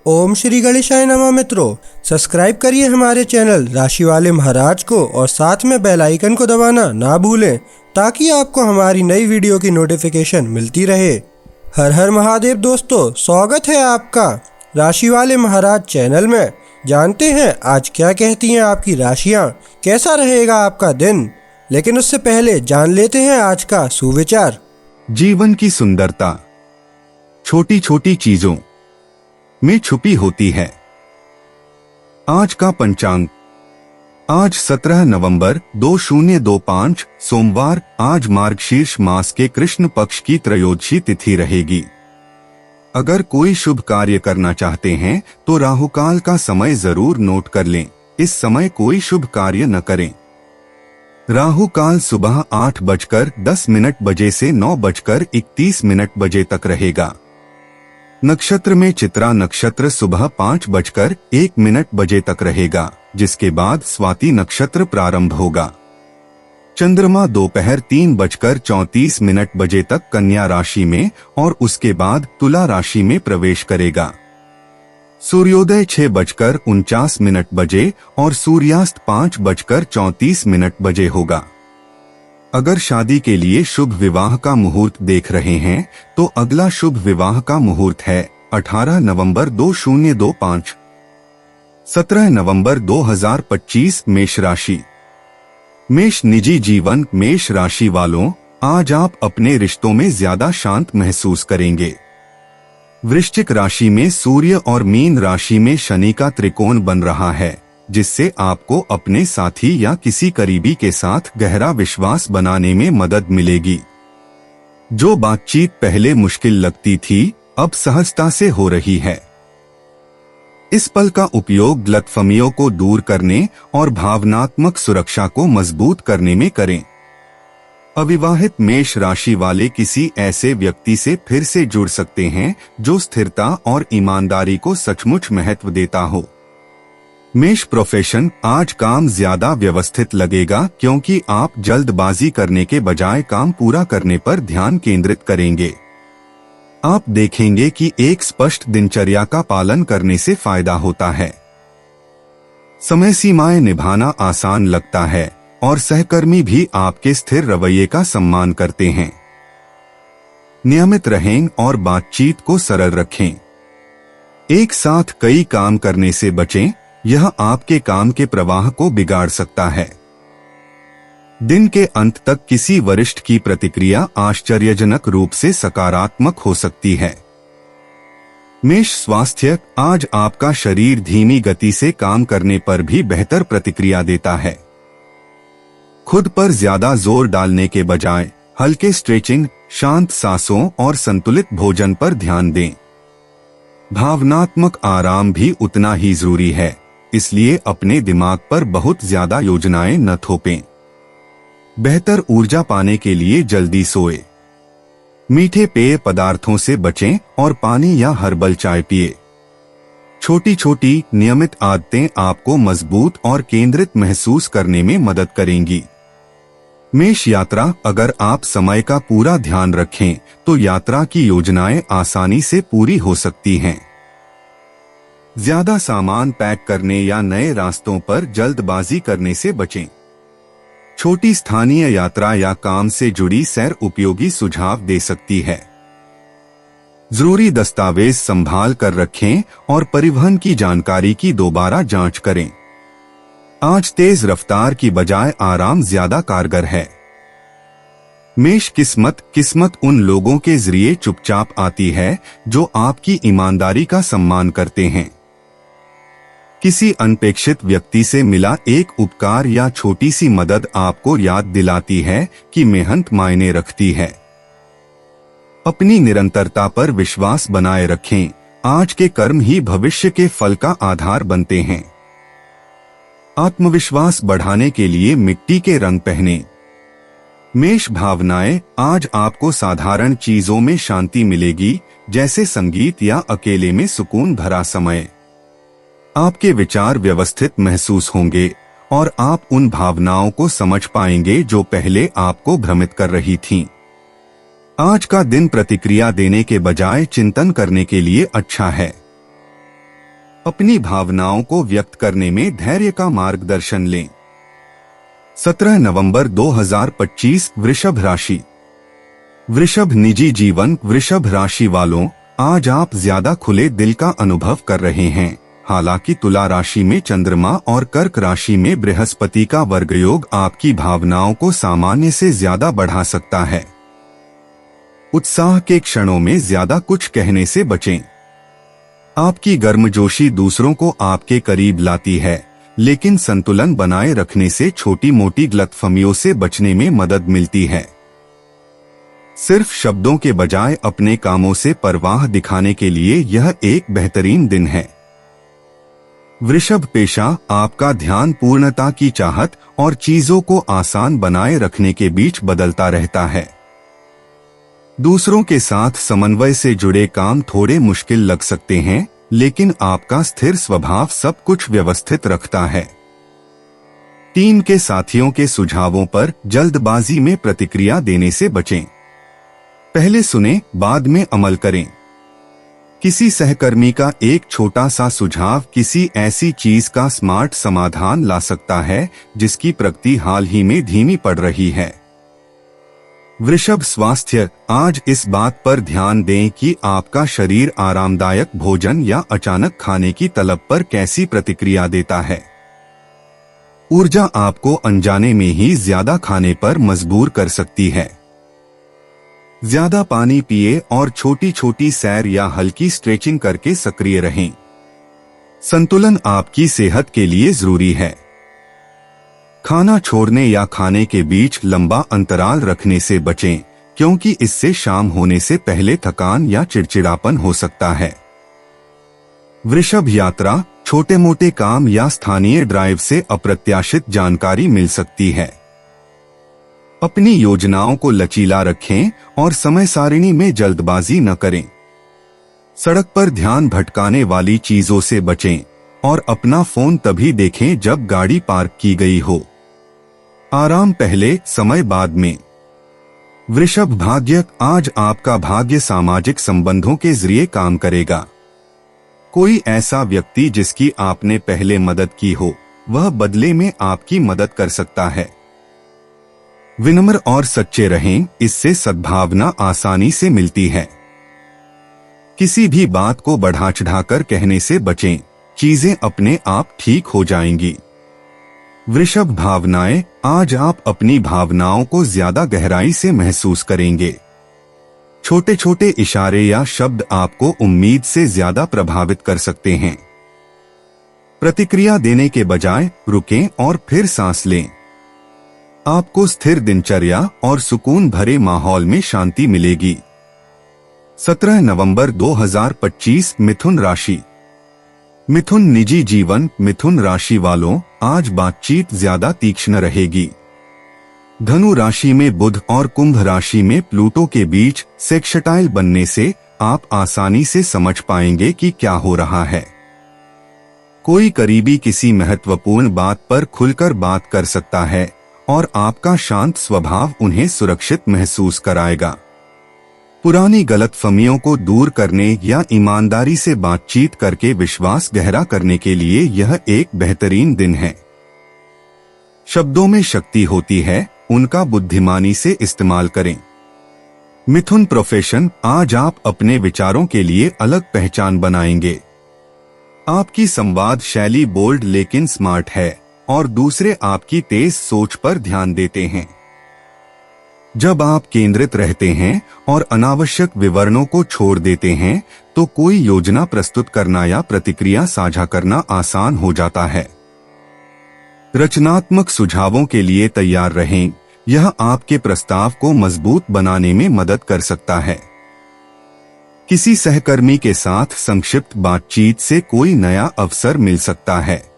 ओम श्री गणेशाय नमः। मित्रों, सब्सक्राइब करिए हमारे चैनल राशि वाले महाराज को और साथ में बेल आइकन को दबाना ना भूलें ताकि आपको हमारी नई वीडियो की नोटिफिकेशन मिलती रहे। हर हर महादेव दोस्तों, स्वागत है आपका राशि वाले महाराज चैनल में। जानते हैं आज क्या कहती हैं आपकी राशियां, कैसा रहेगा आपका दिन। लेकिन उससे पहले जान लेते हैं आज का सुविचार। जीवन की सुंदरता छोटी छोटी चीजों में छुपी होती है। आज का पंचांग, आज 17 नवंबर 2025 सोमवार। आज मार्गशीर्ष मास के कृष्ण पक्ष की त्रयोदशी तिथि रहेगी। अगर कोई शुभ कार्य करना चाहते हैं तो राहुकाल का समय जरूर नोट कर लें। इस समय कोई शुभ कार्य न करें। राहुकाल सुबह 8:10 बजे से 9:31 बजे तक रहेगा। नक्षत्र में चित्रा नक्षत्र सुबह 5:01 बजे तक रहेगा, जिसके बाद स्वाति नक्षत्र प्रारंभ होगा। चंद्रमा दोपहर 3:34 बजे तक कन्या राशि में और उसके बाद तुला राशि में प्रवेश करेगा। सूर्योदय 6:49 बजे और सूर्यास्त 5:34 बजे होगा। अगर शादी के लिए शुभ विवाह का मुहूर्त देख रहे हैं तो अगला शुभ विवाह का मुहूर्त है 18 नवंबर 2025। 17 नवंबर 2025 मेष राशि। मेष निजी जीवन। मेष राशि वालों, आज आप अपने रिश्तों में ज्यादा शांत महसूस करेंगे। वृश्चिक राशि में सूर्य और मीन राशि में शनि का त्रिकोण बन रहा है, जिससे आपको अपने साथी या किसी करीबी के साथ गहरा विश्वास बनाने में मदद मिलेगी। जो बातचीत पहले मुश्किल लगती थी, अब सहजता से हो रही है। इस पल का उपयोग गलतफहमियों को दूर करने और भावनात्मक सुरक्षा को मजबूत करने में करें। अविवाहित मेष राशि वाले किसी ऐसे व्यक्ति से फिर से जुड़ सकते हैं जो स्थिरता और ईमानदारी को सचमुच महत्व देता हो। मेष प्रोफेशन। आज काम ज्यादा व्यवस्थित लगेगा क्योंकि आप जल्दबाजी करने के बजाय काम पूरा करने पर ध्यान केंद्रित करेंगे। आप देखेंगे कि एक स्पष्ट दिनचर्या का पालन करने से फायदा होता है। समय सीमाएं निभाना आसान लगता है और सहकर्मी भी आपके स्थिर रवैये का सम्मान करते हैं। नियमित रहें और बातचीत को सरल रखें। एक साथ कई काम करने से बचें, यह आपके काम के प्रवाह को बिगाड़ सकता है। दिन के अंत तक किसी वरिष्ठ की प्रतिक्रिया आश्चर्यजनक रूप से सकारात्मक हो सकती है। मेष स्वास्थ्य। आज आपका शरीर धीमी गति से काम करने पर भी बेहतर प्रतिक्रिया देता है। खुद पर ज्यादा जोर डालने के बजाय हल्के स्ट्रेचिंग, शांत सांसों और संतुलित भोजन पर ध्यान दें। भावनात्मक आराम भी उतना ही जरूरी है, इसलिए अपने दिमाग पर बहुत ज्यादा योजनाएं न थोपें। बेहतर ऊर्जा पाने के लिए जल्दी सोएं। मीठे पेय पदार्थों से बचें और पानी या हर्बल चाय पिए। छोटी छोटी नियमित आदतें आपको मजबूत और केंद्रित महसूस करने में मदद करेंगी। मेष यात्रा। अगर आप समय का पूरा ध्यान रखें तो यात्रा की योजनाएं आसानी से पूरी हो सकती हैं। ज्यादा सामान पैक करने या नए रास्तों पर जल्दबाजी करने से बचें। छोटी स्थानीय यात्रा या काम से जुड़ी सैर उपयोगी सुझाव दे सकती है। जरूरी दस्तावेज संभाल कर रखें और परिवहन की जानकारी की दोबारा जांच करें। आज तेज रफ्तार की बजाय आराम ज्यादा कारगर है। मेष किस्मत। किस्मत उन लोगों के जरिए चुपचाप आती है जो आपकी ईमानदारी का सम्मान करते हैं। किसी अनपेक्षित व्यक्ति से मिला एक उपकार या छोटी सी मदद आपको याद दिलाती है कि मेहनत मायने रखती है। अपनी निरंतरता पर विश्वास बनाए रखें। आज के कर्म ही भविष्य के फल का आधार बनते हैं। आत्मविश्वास बढ़ाने के लिए मिट्टी के रंग पहने। मेष भावनाएं। आज आपको साधारण चीजों में शांति मिलेगी, जैसे संगीत या अकेले में सुकून भरा समय। आपके विचार व्यवस्थित महसूस होंगे और आप उन भावनाओं को समझ पाएंगे जो पहले आपको भ्रमित कर रही थीं। आज का दिन प्रतिक्रिया देने के बजाय चिंतन करने के लिए अच्छा है। अपनी भावनाओं को व्यक्त करने में धैर्य का मार्गदर्शन लें। 17 नवंबर 2025 वृषभ राशि। वृषभ निजी जीवन। वृषभ राशि वालों, आज आप ज्यादा खुले दिल का अनुभव कर रहे हैं। हालांकि तुला राशि में चंद्रमा और कर्क राशि में बृहस्पति का वर्ग योग आपकी भावनाओं को सामान्य से ज्यादा बढ़ा सकता है। उत्साह के क्षणों में ज्यादा कुछ कहने से बचें। आपकी गर्मजोशी दूसरों को आपके करीब लाती है, लेकिन संतुलन बनाए रखने से छोटी मोटी गलतफहमियों से बचने में मदद मिलती है। सिर्फ शब्दों के बजाय अपने कामों से परवाह दिखाने के लिए यह एक बेहतरीन दिन है। वृषभ पेशा। आपका ध्यान पूर्णता की चाहत और चीजों को आसान बनाए रखने के बीच बदलता रहता है। दूसरों के साथ समन्वय से जुड़े काम थोड़े मुश्किल लग सकते हैं, लेकिन आपका स्थिर स्वभाव सब कुछ व्यवस्थित रखता है। टीम के साथियों के सुझावों पर जल्दबाजी में प्रतिक्रिया देने से बचें। पहले सुनें, बाद में अमल करें। किसी सहकर्मी का एक छोटा सा सुझाव किसी ऐसी चीज का स्मार्ट समाधान ला सकता है जिसकी प्रगति हाल ही में धीमी पड़ रही है। वृषभ स्वास्थ्य। आज इस बात पर ध्यान दें कि आपका शरीर आरामदायक भोजन या अचानक खाने की तलब पर कैसी प्रतिक्रिया देता है। ऊर्जा आपको अनजाने में ही ज्यादा खाने पर मजबूर कर सकती है। ज्यादा पानी पिए और छोटी छोटी सैर या हल्की स्ट्रेचिंग करके सक्रिय रहें। संतुलन आपकी सेहत के लिए जरूरी है। खाना छोड़ने या खाने के बीच लंबा अंतराल रखने से बचें, क्योंकि इससे शाम होने से पहले थकान या चिड़चिड़ापन हो सकता है। वृषभ यात्रा। छोटे मोटे काम या स्थानीय ड्राइव से अप्रत्याशित जानकारी मिल सकती है। अपनी योजनाओं को लचीला रखें और समय सारिणी में जल्दबाजी न करें। सड़क पर ध्यान भटकाने वाली चीजों से बचें और अपना फोन तभी देखें जब गाड़ी पार्क की गई हो। आराम पहले, समय बाद में। वृषभ भाग्य। आज आपका भाग्य सामाजिक संबंधों के जरिए काम करेगा। कोई ऐसा व्यक्ति जिसकी आपने पहले मदद की हो, वह बदले में आपकी मदद कर सकता है। विनम्र और सच्चे रहें, इससे सद्भावना आसानी से मिलती है। किसी भी बात को बढ़ा चढ़ाकर कहने से बचें, चीजें अपने आप ठीक हो जाएंगी। वृषभ भावनाएं। आज आप अपनी भावनाओं को ज्यादा गहराई से महसूस करेंगे। छोटे छोटे इशारे या शब्द आपको उम्मीद से ज्यादा प्रभावित कर सकते हैं। प्रतिक्रिया देने के बजाय रुकें और फिर सांस लें। आपको स्थिर दिनचर्या और सुकून भरे माहौल में शांति मिलेगी। 17 नवंबर 2025 मिथुन राशि। मिथुन निजी जीवन। मिथुन राशि वालों, आज बातचीत ज्यादा तीक्ष्ण रहेगी। धनु राशि में बुध और कुंभ राशि में प्लूटो के बीच सेक्सटाइल बनने से आप आसानी से समझ पाएंगे कि क्या हो रहा है। कोई करीबी किसी महत्वपूर्ण बात पर खुलकर बात कर सकता है और आपका शांत स्वभाव उन्हें सुरक्षित महसूस कराएगा। पुरानी गलतफहमियों को दूर करने या ईमानदारी से बातचीत करके विश्वास गहरा करने के लिए यह एक बेहतरीन दिन है। शब्दों में शक्ति होती है, उनका बुद्धिमानी से इस्तेमाल करें। मिथुन प्रोफेशन। आज आप अपने विचारों के लिए अलग पहचान बनाएंगे। आपकी संवाद शैली बोल्ड लेकिन स्मार्ट है और दूसरे आपकी तेज सोच पर ध्यान देते हैं। जब आप केंद्रित रहते हैं और अनावश्यक विवरणों को छोड़ देते हैं, तो कोई योजना प्रस्तुत करना या प्रतिक्रिया साझा करना आसान हो जाता है। रचनात्मक सुझावों के लिए तैयार रहें, यह आपके प्रस्ताव को मजबूत बनाने में मदद कर सकता है। किसी सहकर्मी के साथ संक्षिप्त बातचीत से कोई नया अवसर मिल सकता है।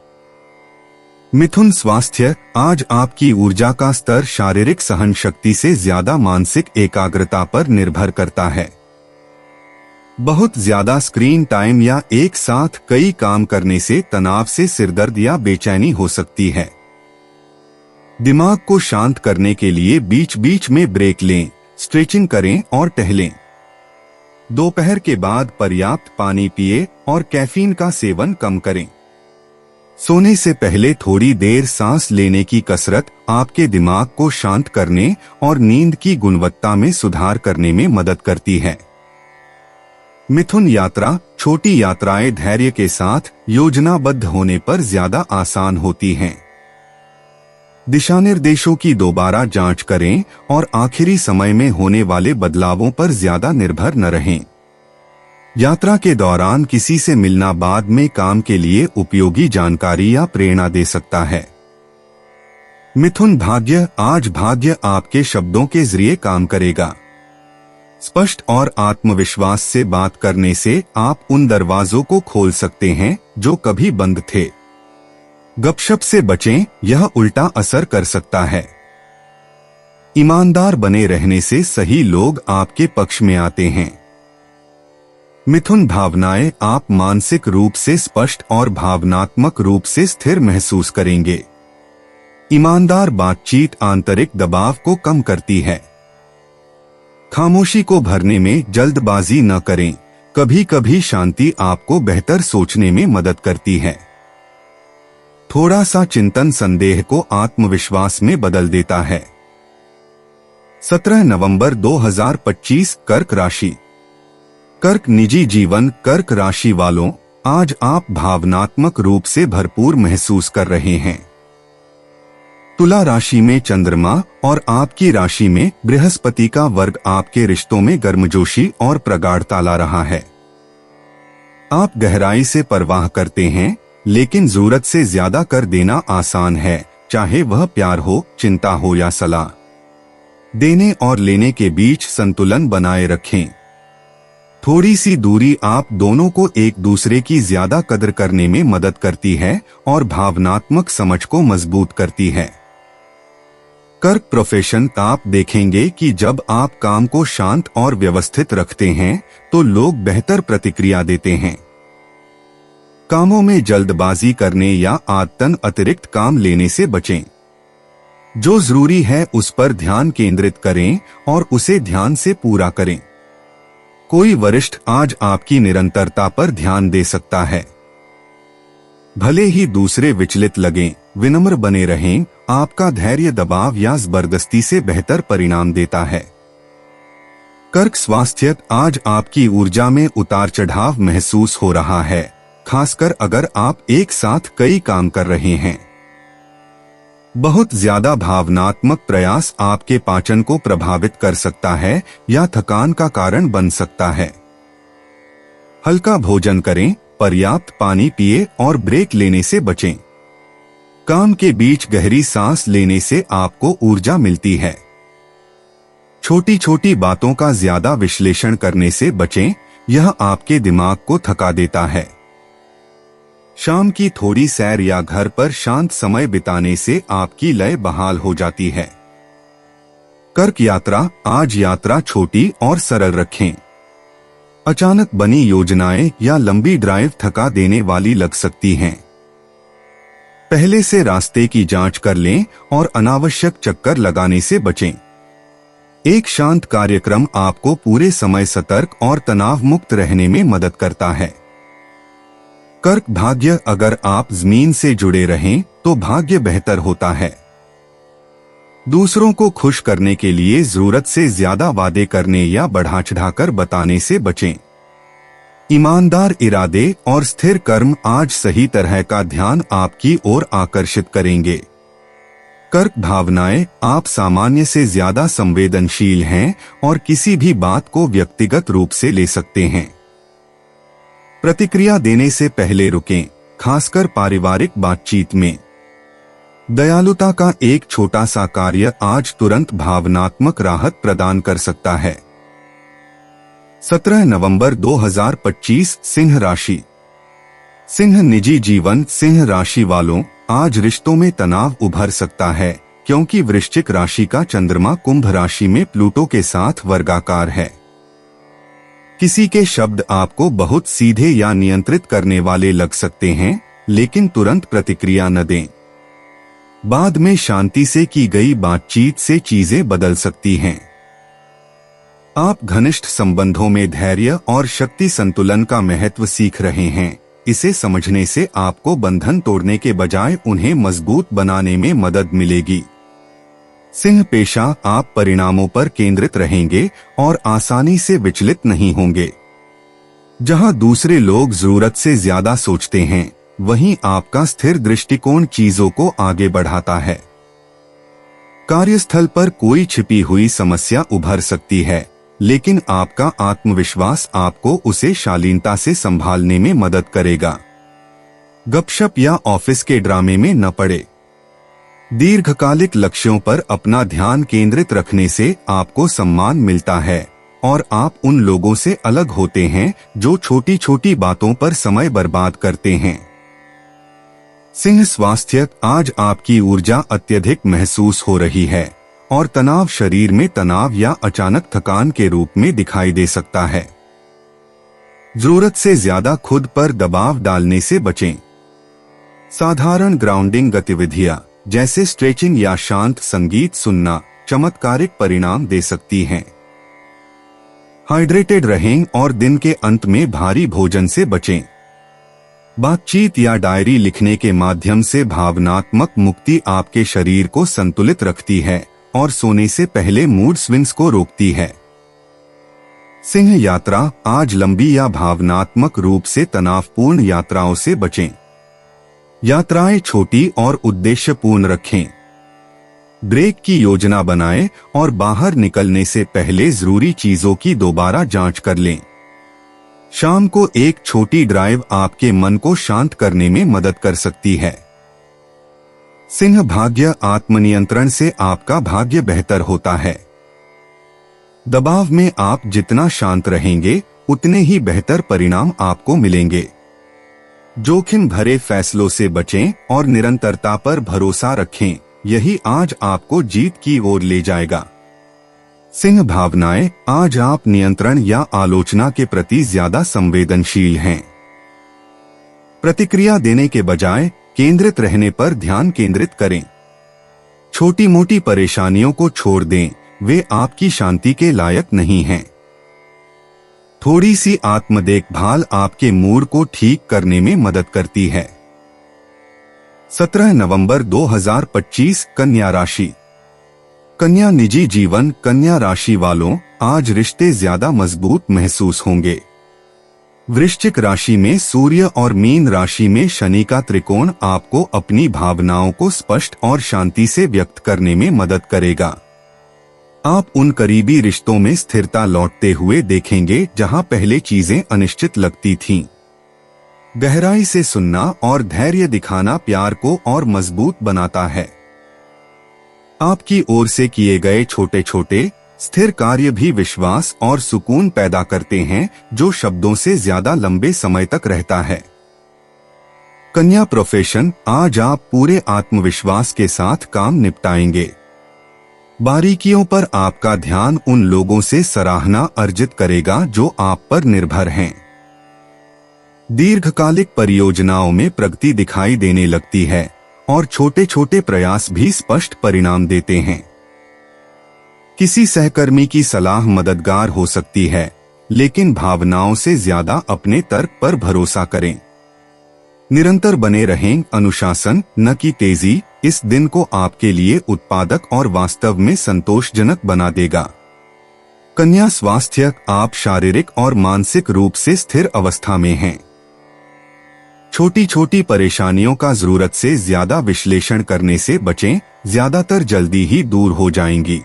मिथुन स्वास्थ्य। आज आपकी ऊर्जा का स्तर शारीरिक सहन शक्ति से ज्यादा मानसिक एकाग्रता पर निर्भर करता है। बहुत ज्यादा स्क्रीन टाइम या एक साथ कई काम करने से तनाव से सिरदर्द या बेचैनी हो सकती है। दिमाग को शांत करने के लिए बीच बीच में ब्रेक लें, स्ट्रेचिंग करें और टहलें। दोपहर के बाद पर्याप्त पानी पिए और कैफीन का सेवन कम करें। सोने से पहले थोड़ी देर सांस लेने की कसरत आपके दिमाग को शांत करने और नींद की गुणवत्ता में सुधार करने में मदद करती है। मिथुन यात्रा। छोटी यात्राएं धैर्य के साथ योजनाबद्ध होने पर ज्यादा आसान होती हैं। दिशा निर्देशों की दोबारा जांच करें और आखिरी समय में होने वाले बदलावों पर ज्यादा निर्भर न रहें। यात्रा के दौरान किसी से मिलना बाद में काम के लिए उपयोगी जानकारी या प्रेरणा दे सकता है। मिथुन भाग्य। आज भाग्य आपके शब्दों के जरिए काम करेगा। स्पष्ट और आत्मविश्वास से बात करने से आप उन दरवाजों को खोल सकते हैं जो कभी बंद थे। गपशप से बचें, यह उल्टा असर कर सकता है। ईमानदार बने रहने से सही लोग आपके पक्ष में आते हैं। मिथुन भावनाएं। आप मानसिक रूप से स्पष्ट और भावनात्मक रूप से स्थिर महसूस करेंगे। ईमानदार बातचीत आंतरिक दबाव को कम करती है। खामोशी को भरने में जल्दबाजी न करें। कभी कभी शांति आपको बेहतर सोचने में मदद करती है। थोड़ा सा चिंतन संदेह को आत्मविश्वास में बदल देता है। 17 नवंबर 2025। कर्क राशि। कर्क निजी जीवन। कर्क राशि वालों, आज आप भावनात्मक रूप से भरपूर महसूस कर रहे हैं। तुला राशि में चंद्रमा और आपकी राशि में बृहस्पति का वर्ग आपके रिश्तों में गर्मजोशी और प्रगाढ़ता ला रहा है। आप गहराई से परवाह करते हैं, लेकिन जरूरत से ज्यादा कर देना आसान है, चाहे वह प्यार हो, चिंता हो या सलाह। देने और लेने के बीच संतुलन बनाए रखें। थोड़ी सी दूरी आप दोनों को एक दूसरे की ज्यादा कदर करने में मदद करती है और भावनात्मक समझ को मजबूत करती है। कर्क प्रोफेशन। आप देखेंगे कि जब आप काम को शांत और व्यवस्थित रखते हैं तो लोग बेहतर प्रतिक्रिया देते हैं। कामों में जल्दबाजी करने या आदतन अतिरिक्त काम लेने से बचें। जो जरूरी है उस पर ध्यान केंद्रित करें और उसे ध्यान से पूरा करें। कोई वरिष्ठ आज आपकी निरंतरता पर ध्यान दे सकता है। भले ही दूसरे विचलित लगें, विनम्र बने रहें। आपका धैर्य दबाव या जबरदस्ती से बेहतर परिणाम देता है। कर्क स्वास्थ्य। आज आपकी ऊर्जा में उतार चढ़ाव महसूस हो रहा है, खासकर अगर आप एक साथ कई काम कर रहे हैं। बहुत ज्यादा भावनात्मक प्रयास आपके पाचन को प्रभावित कर सकता है या थकान का कारण बन सकता है। हल्का भोजन करें, पर्याप्त पानी पिए और ब्रेक लेने से बचें। काम के बीच गहरी सांस लेने से आपको ऊर्जा मिलती है। छोटी छोटी बातों का ज्यादा विश्लेषण करने से बचें, यह आपके दिमाग को थका देता है। शाम की थोड़ी सैर या घर पर शांत समय बिताने से आपकी लय बहाल हो जाती है। कर्क यात्रा। आज यात्रा छोटी और सरल रखें। अचानक बनी योजनाएं या लंबी ड्राइव थका देने वाली लग सकती हैं। पहले से रास्ते की जांच कर लें और अनावश्यक चक्कर लगाने से बचें। एक शांत कार्यक्रम आपको पूरे समय सतर्क और तनाव मुक्त रहने में मदद करता है। कर्क भाग्य। अगर आप जमीन से जुड़े रहें तो भाग्य बेहतर होता है। दूसरों को खुश करने के लिए जरूरत से ज्यादा वादे करने या बढ़ा चढ़ाकर बताने से बचें। ईमानदार इरादे और स्थिर कर्म आज सही तरह का ध्यान आपकी ओर आकर्षित करेंगे। कर्क भावनाएं। आप सामान्य से ज्यादा संवेदनशील हैं और किसी भी बात को व्यक्तिगत रूप से ले सकते हैं। प्रतिक्रिया देने से पहले रुकें, खासकर पारिवारिक बातचीत में। दयालुता का एक छोटा सा कार्य आज तुरंत भावनात्मक राहत प्रदान कर सकता है। 17 नवंबर 2025। सिंह राशि। सिंह निजी जीवन। सिंह राशि वालों, आज रिश्तों में तनाव उभर सकता है क्योंकि वृश्चिक राशि का चंद्रमा कुंभ राशि में प्लूटो के साथ वर्गाकार है। किसी के शब्द आपको बहुत सीधे या नियंत्रित करने वाले लग सकते हैं, लेकिन तुरंत प्रतिक्रिया न दें। बाद में शांति से की गई बातचीत से चीजें बदल सकती हैं। आप घनिष्ठ संबंधों में धैर्य और शक्ति संतुलन का महत्व सीख रहे हैं। इसे समझने से आपको बंधन तोड़ने के बजाय उन्हें मजबूत बनाने में मदद मिलेगी। सिंह पेशा, आप परिणामों पर केंद्रित रहेंगे और आसानी से विचलित नहीं होंगे। जहां दूसरे लोग जरूरत से ज्यादा सोचते हैं, वहीं आपका स्थिर दृष्टिकोण चीजों को आगे बढ़ाता है। कार्यस्थल पर कोई छिपी हुई समस्या उभर सकती है, लेकिन आपका आत्मविश्वास आपको उसे शालीनता से संभालने में मदद करेगा। गपशप या ऑफिस के ड्रामे में न पड़े। दीर्घकालिक लक्ष्यों पर अपना ध्यान केंद्रित रखने से आपको सम्मान मिलता है और आप उन लोगों से अलग होते हैं जो छोटी छोटी बातों पर समय बर्बाद करते हैं। सिंह स्वास्थ्य, आज आपकी ऊर्जा अत्यधिक महसूस हो रही है और तनाव शरीर में तनाव या अचानक थकान के रूप में दिखाई दे सकता है। जरूरत से ज्यादा खुद पर दबाव डालने से बचें। साधारण ग्राउंडिंग गतिविधियां जैसे स्ट्रेचिंग या शांत संगीत सुनना चमत्कारिक परिणाम दे सकती हैं। हाइड्रेटेड रहें और दिन के अंत में भारी भोजन से बचें। बातचीत या डायरी लिखने के माध्यम से भावनात्मक मुक्ति आपके शरीर को संतुलित रखती है और सोने से पहले मूड स्विंग्स को रोकती है। सिंह यात्रा, आज लंबी या भावनात्मक रूप से तनावपूर्ण यात्राओं से बचें। यात्राएं छोटी और उद्देश्यपूर्ण रखें। ब्रेक की योजना बनाएं और बाहर निकलने से पहले जरूरी चीजों की दोबारा जांच कर लें। शाम को एक छोटी ड्राइव आपके मन को शांत करने में मदद कर सकती है। सिंह भाग्य, आत्मनियंत्रण से आपका भाग्य बेहतर होता है। दबाव में आप जितना शांत रहेंगे, उतने ही बेहतर परिणाम आपको मिलेंगे। जोखिम भरे फैसलों से बचें और निरंतरता पर भरोसा रखें, यही आज आपको जीत की ओर ले जाएगा। सिंह भावनाएं, आज आप नियंत्रण या आलोचना के प्रति ज्यादा संवेदनशील हैं। प्रतिक्रिया देने के बजाय केंद्रित रहने पर ध्यान केंद्रित करें। छोटी मोटी परेशानियों को छोड़ दें, वे आपकी शांति के लायक नहीं हैं। थोड़ी सी आत्म देखभाल आपके मूड को ठीक करने में मदद करती है। 17 नवंबर 2025, कन्या राशि। कन्या निजी जीवन, कन्या राशि वालों, आज रिश्ते ज्यादा मजबूत महसूस होंगे। वृश्चिक राशि में सूर्य और मीन राशि में शनि का त्रिकोण आपको अपनी भावनाओं को स्पष्ट और शांति से व्यक्त करने में मदद करेगा। आप उन करीबी रिश्तों में स्थिरता लौटते हुए देखेंगे जहां पहले चीजें अनिश्चित लगती थीं। गहराई से सुनना और धैर्य दिखाना प्यार को और मजबूत बनाता है। आपकी ओर से किए गए छोटे छोटे स्थिर कार्य भी विश्वास और सुकून पैदा करते हैं, जो शब्दों से ज्यादा लंबे समय तक रहता है। कन्या प्रोफेशन, आज आप पूरे आत्मविश्वास के साथ काम निपटाएंगे। बारीकियों पर आपका ध्यान उन लोगों से सराहना अर्जित करेगा जो आप पर निर्भर हैं। दीर्घकालिक परियोजनाओं में प्रगति दिखाई देने लगती है और छोटे छोटे प्रयास भी स्पष्ट परिणाम देते हैं। किसी सहकर्मी की सलाह मददगार हो सकती है, लेकिन भावनाओं से ज्यादा अपने तर्क पर भरोसा करें। निरंतर बने रहें, अनुशासन न कि तेजी, इस दिन को आपके लिए उत्पादक और वास्तव में संतोषजनक बना देगा। कन्या स्वास्थ्य, आप शारीरिक और मानसिक रूप से स्थिर अवस्था में हैं। छोटी छोटी परेशानियों का जरूरत से ज्यादा विश्लेषण करने से बचें, ज्यादातर जल्दी ही दूर हो जाएंगी।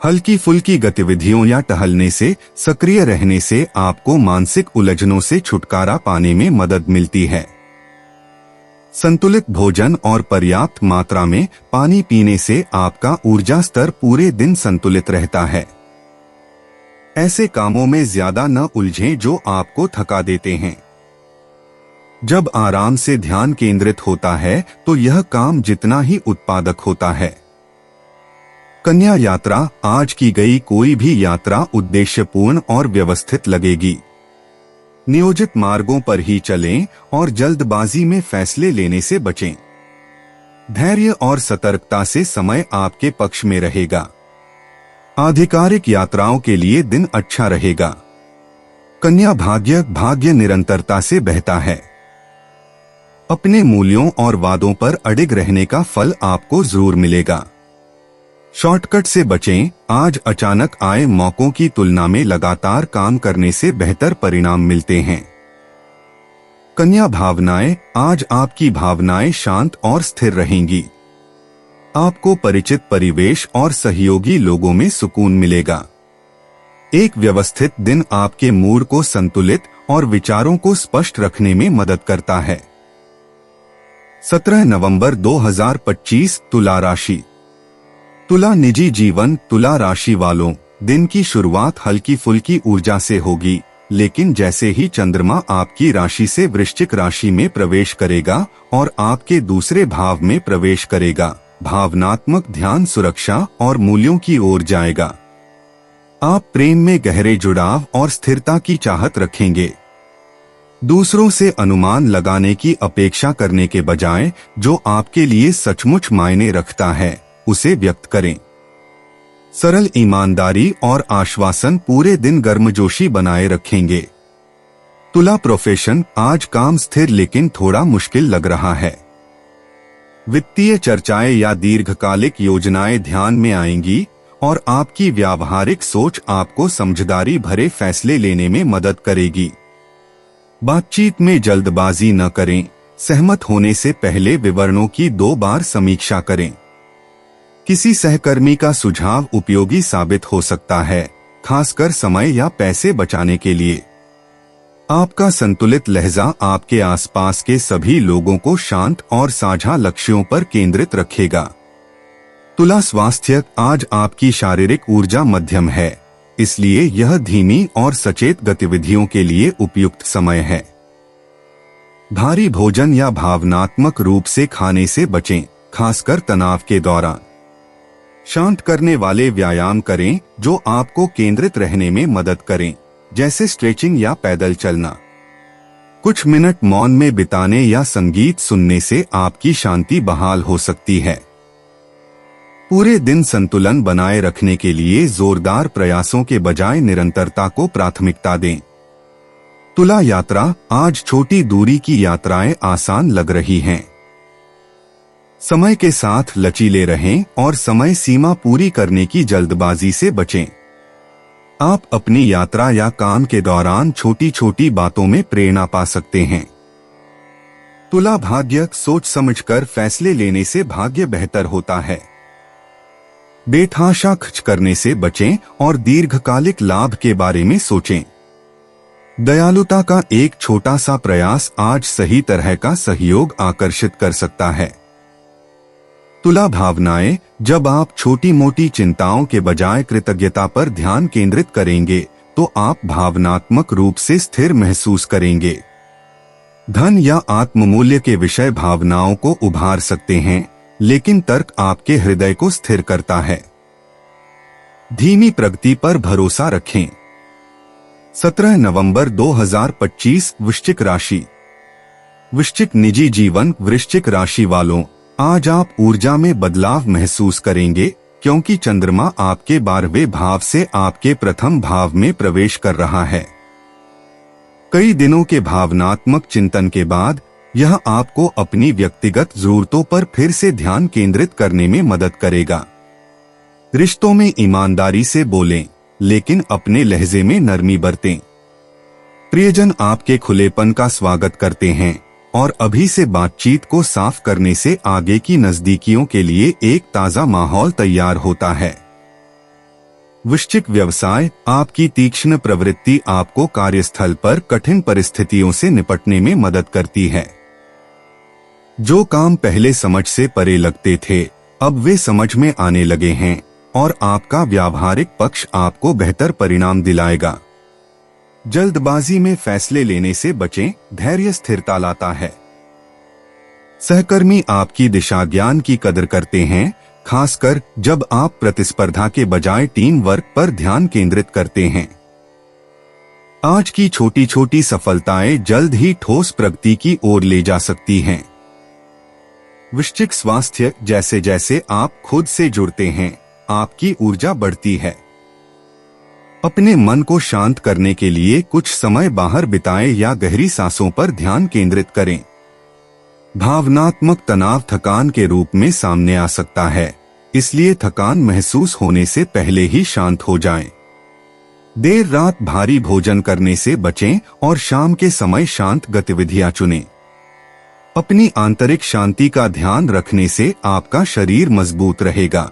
हल्की फुल्की गतिविधियों या टहलने से, सक्रिय रहने से आपको मानसिक उलझनों से छुटकारा पाने में मदद मिलती है। संतुलित भोजन और पर्याप्त मात्रा में पानी पीने से आपका ऊर्जा स्तर पूरे दिन संतुलित रहता है। ऐसे कामों में ज्यादा न उलझें जो आपको थका देते हैं। जब आराम से ध्यान केंद्रित होता है तो यह काम जितना ही उत्पादक होता है। कन्या यात्रा, आज की गई कोई भी यात्रा उद्देश्यपूर्ण और व्यवस्थित लगेगी। नियोजित मार्गों पर ही चलें और जल्दबाजी में फैसले लेने से बचें। धैर्य और सतर्कता से समय आपके पक्ष में रहेगा। आधिकारिक यात्राओं के लिए दिन अच्छा रहेगा। कन्या भाग्य निरंतरता से बहता है। अपने मूल्यों और वादों पर अडिग रहने का फल आपको जरूर मिलेगा। शॉर्टकट से बचें। आज अचानक आए मौकों की तुलना में लगातार काम करने से बेहतर परिणाम मिलते हैं। कन्या भावनाएं, आज आपकी भावनाएं शांत और स्थिर रहेंगी। आपको परिचित परिवेश और सहयोगी लोगों में सुकून मिलेगा। एक व्यवस्थित दिन आपके मूड को संतुलित और विचारों को स्पष्ट रखने में मदद करता है। 17 नवंबर 2025 तुला राशि। तुला निजी जीवन। तुला राशि वालों, दिन की शुरुआत हल्की फुल्की ऊर्जा से होगी, लेकिन जैसे ही चंद्रमा आपकी राशि से वृश्चिक राशि में प्रवेश करेगा और आपके दूसरे भाव में प्रवेश करेगा, भावनात्मक ध्यान सुरक्षा और मूल्यों की ओर जाएगा। आप प्रेम में गहरे जुड़ाव और स्थिरता की चाहत रखेंगे। दूसरों से अनुमान लगाने की अपेक्षा करने के बजाय जो आपके लिए सचमुच मायने रखता है उसे व्यक्त करें। सरल ईमानदारी और आश्वासन पूरे दिन गर्मजोशी बनाए रखेंगे। तुला प्रोफेशन। आज काम स्थिर लेकिन थोड़ा मुश्किल लग रहा है। वित्तीय चर्चाएं या दीर्घकालिक योजनाएं ध्यान में आएंगी और आपकी व्यावहारिक सोच आपको समझदारी भरे फैसले लेने में मदद करेगी। बातचीत में जल्दबाजी न करें। सहमत होने से पहले विवरणों की 2 बार समीक्षा करें। किसी सहकर्मी का सुझाव उपयोगी साबित हो सकता है, खासकर समय या पैसे बचाने के लिए। आपका संतुलित लहजा आपके आसपास के सभी लोगों को शांत और साझा लक्ष्यों पर केंद्रित रखेगा। तुला स्वास्थ्य। आज आपकी शारीरिक ऊर्जा मध्यम है, इसलिए यह धीमी और सचेत गतिविधियों के लिए उपयुक्त समय है। भारी भोजन या भावनात्मक रूप से खाने से बचें, खासकर तनाव के दौरान। शांत करने वाले व्यायाम करें जो आपको केंद्रित रहने में मदद करें, जैसे स्ट्रेचिंग या पैदल चलना। कुछ मिनट मौन में बिताने या संगीत सुनने से आपकी शांति बहाल हो सकती है। पूरे दिन संतुलन बनाए रखने के लिए जोरदार प्रयासों के बजाय निरंतरता को प्राथमिकता दें। तुला यात्रा। आज छोटी दूरी की यात्राएं आसान लग रही हैं। समय के साथ लचीले रहें और समय सीमा पूरी करने की जल्दबाजी से बचें। आप अपनी यात्रा या काम के दौरान छोटी छोटी बातों में प्रेरणा पा सकते हैं। तुला भाग्य। सोच समझकर फैसले लेने से भाग्य बेहतर होता है। बेतहाशा खर्च करने से बचें और दीर्घकालिक लाभ के बारे में सोचें। दयालुता का एक छोटा सा प्रयास आज सही तरह का सहयोग आकर्षित कर सकता है। तुला भावनाएं। जब आप छोटी मोटी चिंताओं के बजाय कृतज्ञता पर ध्यान केंद्रित करेंगे तो आप भावनात्मक रूप से स्थिर महसूस करेंगे। धन या आत्ममूल्य के विषय भावनाओं को उभार सकते हैं, लेकिन तर्क आपके हृदय को स्थिर करता है। धीमी प्रगति पर भरोसा रखें। 17 नवंबर 2025 वृश्चिक राशि। वृश्चिक निजी जीवन। वृश्चिक राशि वालों, आज आप ऊर्जा में बदलाव महसूस करेंगे क्योंकि चंद्रमा आपके 12वें भाव से आपके प्रथम भाव में प्रवेश कर रहा है। कई दिनों के भावनात्मक चिंतन के बाद यह आपको अपनी व्यक्तिगत जरूरतों पर फिर से ध्यान केंद्रित करने में मदद करेगा। रिश्तों में ईमानदारी से बोलें, लेकिन अपने लहजे में नरमी बरतें। प्रियजन आपके खुलेपन का स्वागत करते हैं और अभी से बातचीत को साफ करने से आगे की नजदीकियों के लिए एक ताजा माहौल तैयार होता है। वृश्चिक व्यवसाय। आपकी तीक्ष्ण प्रवृत्ति आपको कार्यस्थल पर कठिन परिस्थितियों से निपटने में मदद करती है। जो काम पहले समझ से परे लगते थे, अब वे समझ में आने लगे हैं और आपका व्यावहारिक पक्ष आपको बेहतर परिणाम दिलाएगा। जल्दबाजी में फैसले लेने से बचें, धैर्य स्थिरता लाता है। सहकर्मी आपकी दिशा ज्ञान की कदर करते हैं, खासकर जब आप प्रतिस्पर्धा के बजाय टीम वर्क पर ध्यान केंद्रित करते हैं। आज की छोटी छोटी सफलताएं जल्द ही ठोस प्रगति की ओर ले जा सकती हैं। वृश्चिक स्वास्थ्य। जैसे जैसे आप खुद से जुड़ते हैं, आपकी ऊर्जा बढ़ती है। अपने मन को शांत करने के लिए कुछ समय बाहर बिताएं या गहरी सांसों पर ध्यान केंद्रित करें। भावनात्मक तनाव थकान के रूप में सामने आ सकता है, इसलिए थकान महसूस होने से पहले ही शांत हो जाएं। देर रात भारी भोजन करने से बचें और शाम के समय शांत गतिविधियां चुनें। अपनी आंतरिक शांति का ध्यान रखने से आपका शरीर मजबूत रहेगा।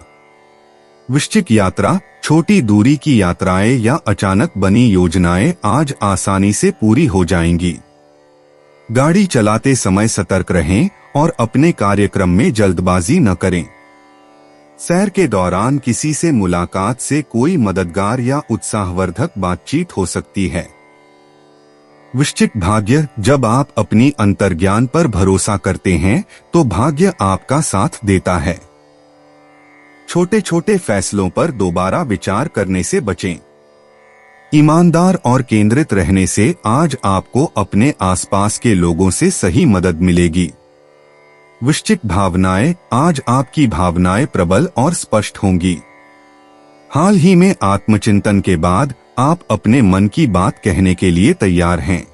वृश्चिक यात्रा, छोटी दूरी की यात्राएं या अचानक बनी योजनाएं आज आसानी से पूरी हो जाएंगी। गाड़ी चलाते समय सतर्क रहें और अपने कार्यक्रम में जल्दबाजी न करें। सैर के दौरान किसी से मुलाकात से कोई मददगार या उत्साहवर्धक बातचीत हो सकती है। वृश्चिक भाग्य, जब आप अपनी अंतर्ज्ञान पर भरोसा करते हैं तो भाग्य आपका साथ देता है। छोटे छोटे फैसलों पर दोबारा विचार करने से बचें। ईमानदार और केंद्रित रहने से आज आपको अपने आसपास के लोगों से सही मदद मिलेगी। वृश्चिक भावनाएं, आज आपकी भावनाएं प्रबल और स्पष्ट होंगी। हाल ही में आत्मचिंतन के बाद आप अपने मन की बात कहने के लिए तैयार हैं।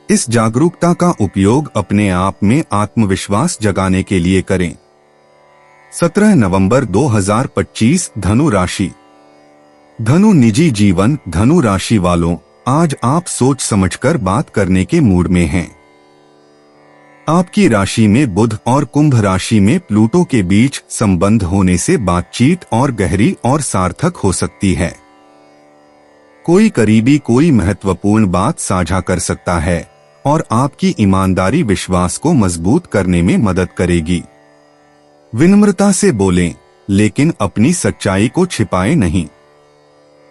इस जागरूकता का उपयोग अपने आप में आत्मविश्वास जगाने के लिए करें। 17 नवंबर 2025 धनु राशि। धनु निजी जीवन, धनु राशि वालों, आज आप सोच समझकर बात करने के मूड में हैं। आपकी राशि में बुध और कुंभ राशि में प्लूटो के बीच संबंध होने से बातचीत और गहरी और सार्थक हो सकती है। कोई करीबी कोई महत्वपूर्ण बात साझा कर सकता है और आपकी ईमानदारी विश्वास को मजबूत करने में मदद करेगी। विनम्रता से बोलें, लेकिन अपनी सच्चाई को छिपाएं नहीं।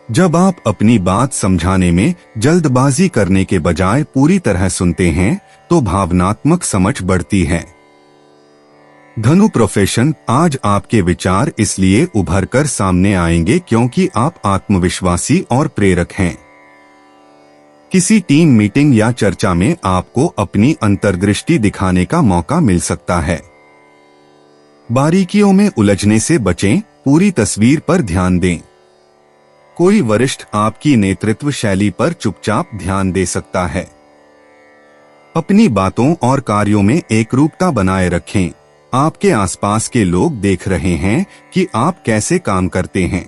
जब आप अपनी बात समझाने में जल्दबाजी करने के बजाय पूरी तरह सुनते हैं तो भावनात्मक समझ बढ़ती है। धनु प्रोफेशन, आज आपके विचार इसलिए उभर कर सामने आएंगे क्योंकि आप आत्मविश्वासी और प्रेरक हैं। किसी टीम मीटिंग या चर्चा में आपको अपनी अंतर्दृष्टि दिखाने का मौका मिल सकता है। बारीकियों में उलझने से बचें, पूरी तस्वीर पर ध्यान दें। कोई वरिष्ठ आपकी नेतृत्व शैली पर चुपचाप ध्यान दे सकता है। अपनी बातों और कार्यों में एकरूपता बनाए रखें। आपके आसपास के लोग देख रहे हैं कि आप कैसे काम करते हैं।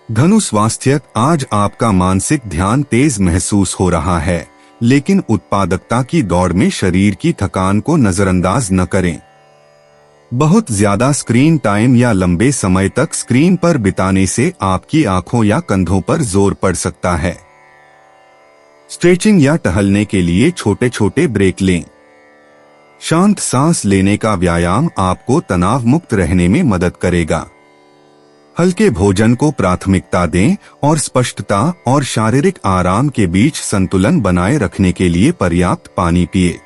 धनु स्वास्थ्य, आज आपका मानसिक ध्यान तेज महसूस हो रहा है, लेकिन उत्पादकता की दौड़ में शरीर की थकान को नजरअंदाज न करें। बहुत ज्यादा स्क्रीन टाइम या लंबे समय तक स्क्रीन पर बिताने से आपकी आंखों या कंधों पर जोर पड़ सकता है। स्ट्रेचिंग या टहलने के लिए छोटे छोटे ब्रेक लें। शांत सांस लेने का व्यायाम आपको तनाव मुक्त रहने में मदद करेगा। हल्के भोजन को प्राथमिकता दें और स्पष्टता और शारीरिक आराम के बीच संतुलन बनाए रखने के लिए पर्याप्त पानी पिए।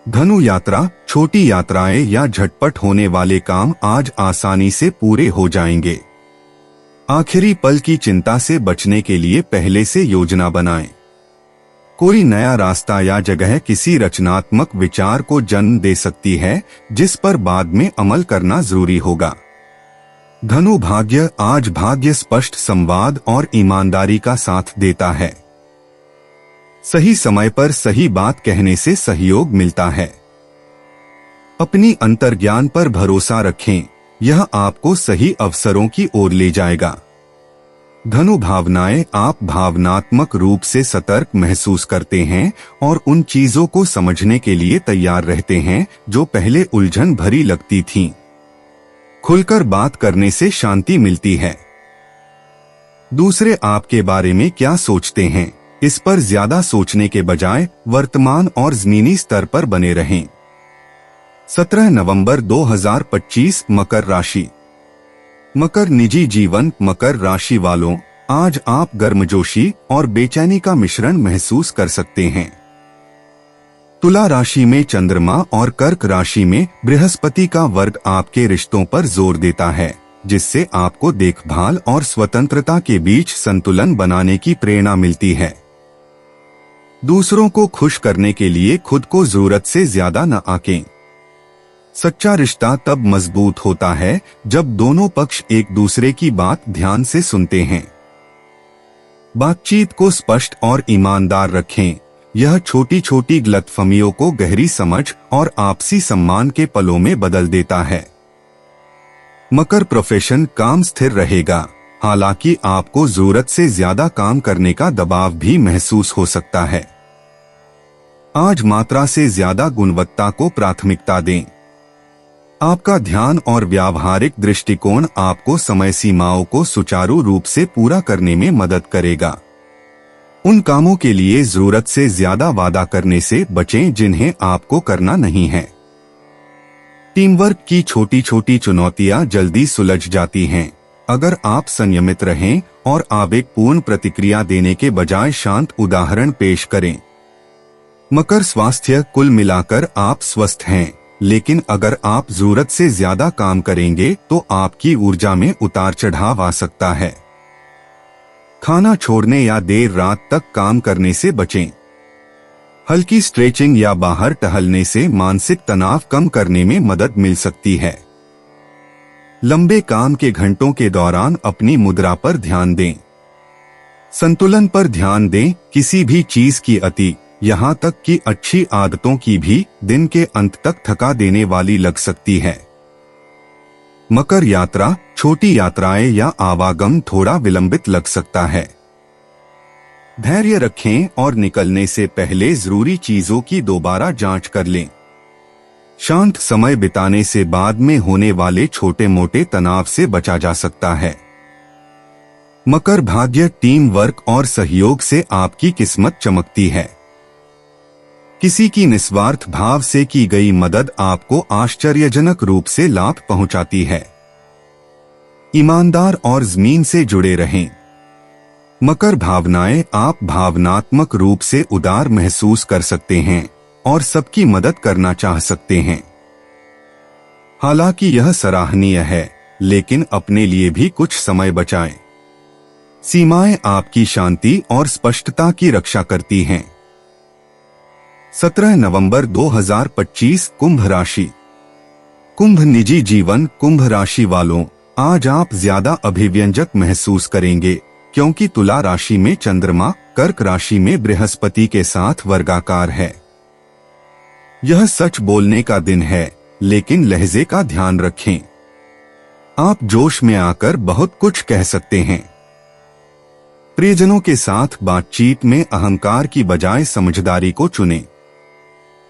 धनु यात्रा, छोटी यात्राएं या झटपट होने वाले काम आज आसानी से पूरे हो जाएंगे। आखिरी पल की चिंता से बचने के लिए पहले से योजना बनाएं। कोई नया रास्ता या जगह किसी रचनात्मक विचार को जन्म दे सकती है, जिस पर बाद में अमल करना जरूरी होगा। धनु भाग्य, आज भाग्य स्पष्ट संवाद और ईमानदारी का साथ देता है। सही समय पर सही बात कहने से सहयोग मिलता है। अपनी अंतर्ज्ञान पर भरोसा रखें, यह आपको सही अवसरों की ओर ले जाएगा। धनु भावनाएं, आप भावनात्मक रूप से सतर्क महसूस करते हैं और उन चीजों को समझने के लिए तैयार रहते हैं जो पहले उलझन भरी लगती थीं। खुलकर बात करने से शांति मिलती है। दूसरे आपके बारे में क्या सोचते हैं, इस पर ज्यादा सोचने के बजाय वर्तमान और जमीनी स्तर पर बने रहें। 17 नवंबर 2025 मकर राशि। मकर निजी जीवन, मकर राशि वालों, आज आप गर्मजोशी और बेचैनी का मिश्रण महसूस कर सकते हैं। तुला राशि में चंद्रमा और कर्क राशि में बृहस्पति का वर्ग आपके रिश्तों पर जोर देता है, जिससे आपको देखभाल और स्वतंत्रता के बीच संतुलन बनाने की प्रेरणा मिलती है। दूसरों को खुश करने के लिए खुद को जरूरत से ज्यादा न आंकें। सच्चा रिश्ता तब मजबूत होता है जब दोनों पक्ष एक दूसरे की बात ध्यान से सुनते हैं। बातचीत को स्पष्ट और ईमानदार रखें। यह छोटी छोटी गलतफहमियों को गहरी समझ और आपसी सम्मान के पलों में बदल देता है। मकर प्रोफेशन काम स्थिर रहेगा, हालांकि आपको जरूरत से ज्यादा काम करने का दबाव भी महसूस हो सकता है। आज मात्रा से ज्यादा गुणवत्ता को प्राथमिकता दें। आपका ध्यान और व्यावहारिक दृष्टिकोण आपको समय सीमाओं को सुचारू रूप से पूरा करने में मदद करेगा। उन कामों के लिए जरूरत से ज्यादा वादा करने से बचें जिन्हें आपको करना नहीं है। टीम वर्क की छोटी छोटी चुनौतियां जल्दी सुलझ जाती हैं अगर आप संयमित रहें और आवेगपूर्ण प्रतिक्रिया देने के बजाय शांत उदाहरण पेश करें। मकर स्वास्थ्य, कुल मिलाकर आप स्वस्थ हैं, लेकिन अगर आप जरूरत से ज्यादा काम करेंगे तो आपकी ऊर्जा में उतार चढ़ाव आ सकता है। खाना छोड़ने या देर रात तक काम करने से बचें। हल्की स्ट्रेचिंग या बाहर टहलने से मानसिक तनाव कम करने में मदद मिल सकती है। लंबे काम के घंटों के दौरान अपनी मुद्रा पर ध्यान दें। संतुलन पर ध्यान दें। किसी भी चीज की अति, यहाँ तक कि अच्छी आदतों की भी दिन के अंत तक थका देने वाली लग सकती है। मकर यात्रा, छोटी यात्राएं या आवागम थोड़ा विलंबित लग सकता है। धैर्य रखें और निकलने से पहले जरूरी चीजों की दोबारा जांच कर लें। शांत समय बिताने से बाद में होने वाले छोटे मोटे तनाव से बचा जा सकता है। मकर भाग्य, टीम वर्क और सहयोग से आपकी किस्मत चमकती है। किसी की निस्वार्थ भाव से की गई मदद आपको आश्चर्यजनक रूप से लाभ पहुंचाती है। ईमानदार और जमीन से जुड़े रहें। मकर भावनाएं, आप भावनात्मक रूप से उदार महसूस कर सकते हैं और सबकी मदद करना चाह सकते हैं। हालांकि यह सराहनीय है, लेकिन अपने लिए भी कुछ समय बचाएं। सीमाएं आपकी शांति और स्पष्टता की रक्षा करती हैं। 17 नवंबर 2025 कुंभ राशि। कुंभ निजी जीवन। कुंभ राशि वालों, आज आप ज्यादा अभिव्यंजक महसूस करेंगे क्योंकि तुला राशि में चंद्रमा कर्क राशि में बृहस्पति के साथ वर्गाकार है। यह सच बोलने का दिन है, लेकिन लहजे का ध्यान रखें। आप जोश में आकर बहुत कुछ कह सकते हैं। प्रियजनों के साथ बातचीत में अहंकार की बजाय समझदारी को चुनें।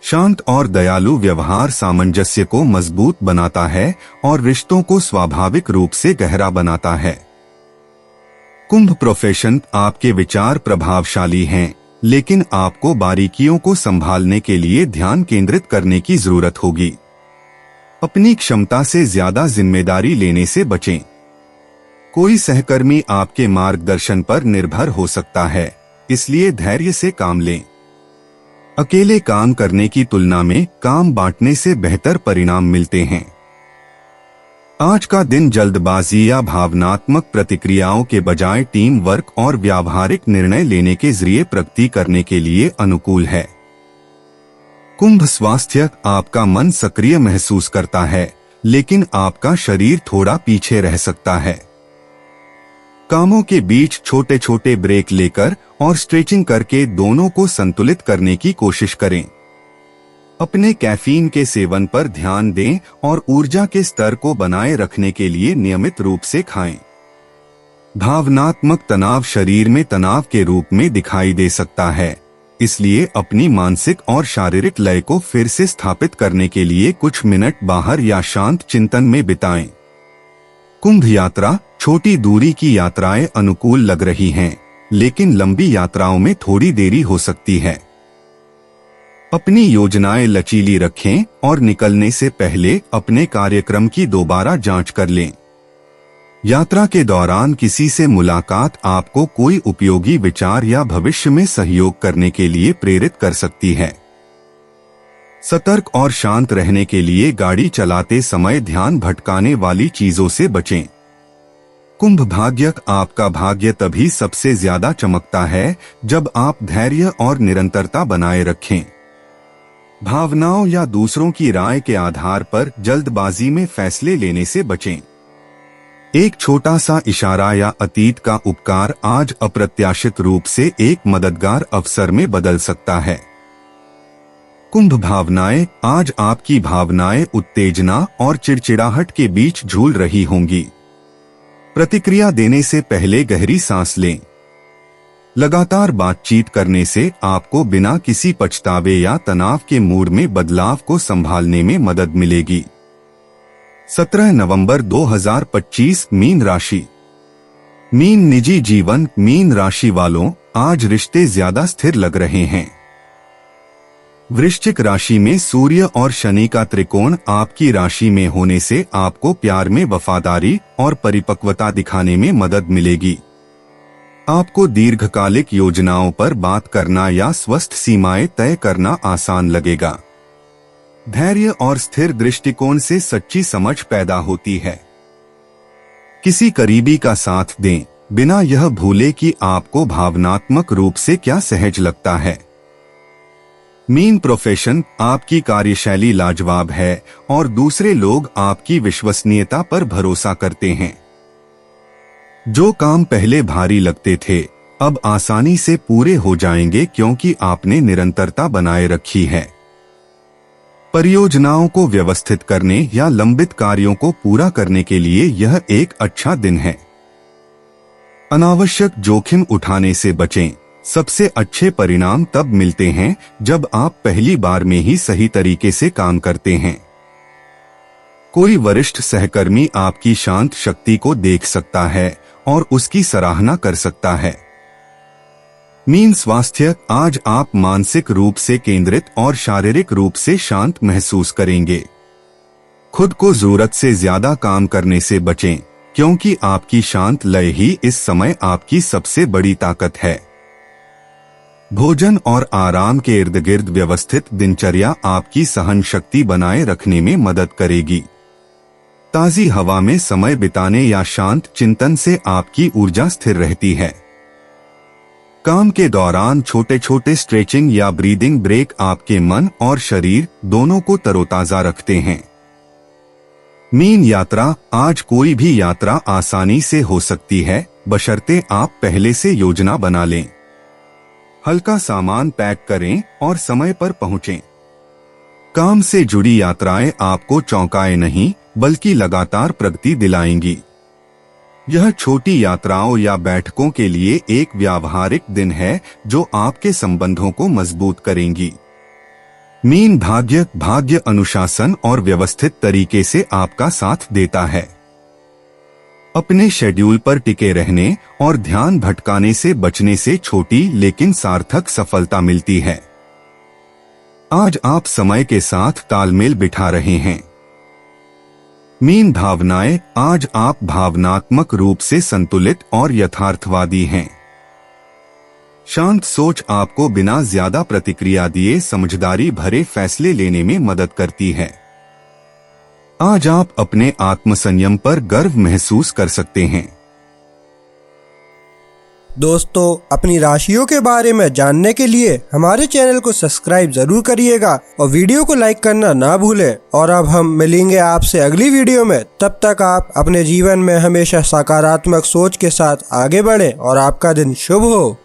शांत और दयालु व्यवहार सामंजस्य को मजबूत बनाता है और रिश्तों को स्वाभाविक रूप से गहरा बनाता है। कुंभ प्रोफेशन, आपके विचार प्रभावशाली हैं, लेकिन आपको बारीकियों को संभालने के लिए ध्यान केंद्रित करने की जरूरत होगी। अपनी क्षमता से ज्यादा जिम्मेदारी लेने से बचें। कोई सहकर्मी आपके मार्गदर्शन पर निर्भर हो सकता है, इसलिए धैर्य से काम लें। अकेले काम करने की तुलना में काम बांटने से बेहतर परिणाम मिलते हैं। आज का दिन जल्दबाजी या भावनात्मक प्रतिक्रियाओं के बजाय टीम वर्क और व्यावहारिक निर्णय लेने के जरिए प्रगति करने के लिए अनुकूल है। कुंभ स्वास्थ्य, आपका मन सक्रिय महसूस करता है, लेकिन आपका शरीर थोड़ा पीछे रह सकता है। कामों के बीच छोटे छोटे ब्रेक लेकर और स्ट्रेचिंग करके दोनों को संतुलित करने की कोशिश करें। अपने कैफीन के सेवन पर ध्यान दें और ऊर्जा के स्तर को बनाए रखने के लिए नियमित रूप से खाएं। भावनात्मक तनाव शरीर में तनाव के रूप में दिखाई दे सकता है, इसलिए अपनी मानसिक और शारीरिक लय को फिर से स्थापित करने के लिए कुछ मिनट बाहर या शांत चिंतन में बिताएं। कुंभ यात्रा, छोटी दूरी की यात्राएं अनुकूल लग रही हैं, लेकिन लंबी यात्राओं में थोड़ी देरी हो सकती है। अपनी योजनाएं लचीली रखें और निकलने से पहले अपने कार्यक्रम की दोबारा जांच कर लें। यात्रा के दौरान किसी से मुलाकात आपको कोई उपयोगी विचार या भविष्य में सहयोग करने के लिए प्रेरित कर सकती है। सतर्क और शांत रहने के लिए गाड़ी चलाते समय ध्यान भटकाने वाली चीजों से बचें। कुंभ भाग्य, आपका भाग्य तभी सबसे ज्यादा चमकता है जब आप धैर्य और निरंतरता बनाए रखें। भावनाओं या दूसरों की राय के आधार पर जल्दबाजी में फैसले लेने से बचें। एक छोटा सा इशारा या अतीत का उपकार आज अप्रत्याशित रूप से एक मददगार अवसर में बदल सकता है। कुंभ भावनाएं, आज आपकी भावनाएं उत्तेजना और चिड़चिड़ाहट के बीच झूल रही होंगी। प्रतिक्रिया देने से पहले गहरी सांस लें। लगातार बातचीत करने से आपको बिना किसी पछतावे या तनाव के मूड में बदलाव को संभालने में मदद मिलेगी। 17 नवंबर 2025 मीन राशि। मीन निजी जीवन। मीन राशि वालों, आज रिश्ते ज्यादा स्थिर लग रहे हैं। वृश्चिक राशि में सूर्य और शनि का त्रिकोण आपकी राशि में होने से आपको प्यार में वफादारी और परिपक्वता दिखाने में मदद मिलेगी। आपको दीर्घकालिक योजनाओं पर बात करना या स्वस्थ सीमाएं तय करना आसान लगेगा। धैर्य और स्थिर दृष्टिकोण से सच्ची समझ पैदा होती है। किसी करीबी का साथ दें, बिना यह भूले कि आपको भावनात्मक रूप से क्या सहज लगता है। मीन प्रोफेशन, आपकी कार्यशैली लाजवाब है और दूसरे लोग आपकी विश्वसनीयता पर भरोसा करते हैं। जो काम पहले भारी लगते थे, अब आसानी से पूरे हो जाएंगे क्योंकि आपने निरंतरता बनाए रखी है। परियोजनाओं को व्यवस्थित करने या लंबित कार्यों को पूरा करने के लिए यह एक अच्छा दिन है। अनावश्यक जोखिम उठाने से बचें। सबसे अच्छे परिणाम तब मिलते हैं जब आप पहली बार में ही सही तरीके से काम करते हैं। कोई वरिष्ठ सहकर्मी आपकी शांत शक्ति को देख सकता है और उसकी सराहना कर सकता है। मीन स्वास्थ्य, आज आप मानसिक रूप से केंद्रित और शारीरिक रूप से शांत महसूस करेंगे। खुद को जरूरत से ज्यादा काम करने से बचें क्योंकि आपकी शांत लय ही इस समय आपकी सबसे बड़ी ताकत है। भोजन और आराम के इर्द गिर्द व्यवस्थित दिनचर्या आपकी सहन शक्ति बनाए रखने में मदद करेगी। ताजी हवा में समय बिताने या शांत चिंतन से आपकी ऊर्जा स्थिर रहती है। काम के दौरान छोटे छोटे स्ट्रेचिंग या ब्रीदिंग ब्रेक आपके मन और शरीर दोनों को तरोताजा रखते हैं। मीन यात्रा, आज कोई भी यात्रा आसानी से हो सकती है बशर्ते आप पहले से योजना बना लें। हल्का सामान पैक करें और समय पर पहुंचें। काम से जुड़ी यात्राएं आपको चौंकाए नहीं बल्कि लगातार प्रगति दिलाएंगी। यह छोटी यात्राओं या बैठकों के लिए एक व्यावहारिक दिन है जो आपके संबंधों को मजबूत करेंगी। मीन भाग्य अनुशासन और व्यवस्थित तरीके से आपका साथ देता है। अपने शेड्यूल पर टिके रहने और ध्यान भटकाने से बचने से छोटी लेकिन सार्थक सफलता मिलती है। आज आप समय के साथ तालमेल बिठा रहे हैं। मीन भावनाएं, आज आप भावनात्मक रूप से संतुलित और यथार्थवादी हैं। शांत सोच आपको बिना ज्यादा प्रतिक्रिया दिए समझदारी भरे फैसले लेने में मदद करती है। आज आप अपने आत्मसंयम पर गर्व महसूस कर सकते हैं। दोस्तों, अपनी राशियों के बारे में जानने के लिए हमारे चैनल को सब्सक्राइब जरूर करिएगा और वीडियो को लाइक करना ना भूलें। और अब हम मिलेंगे आपसे अगली वीडियो में। तब तक आप अपने जीवन में हमेशा सकारात्मक सोच के साथ आगे बढ़ें और आपका दिन शुभ हो।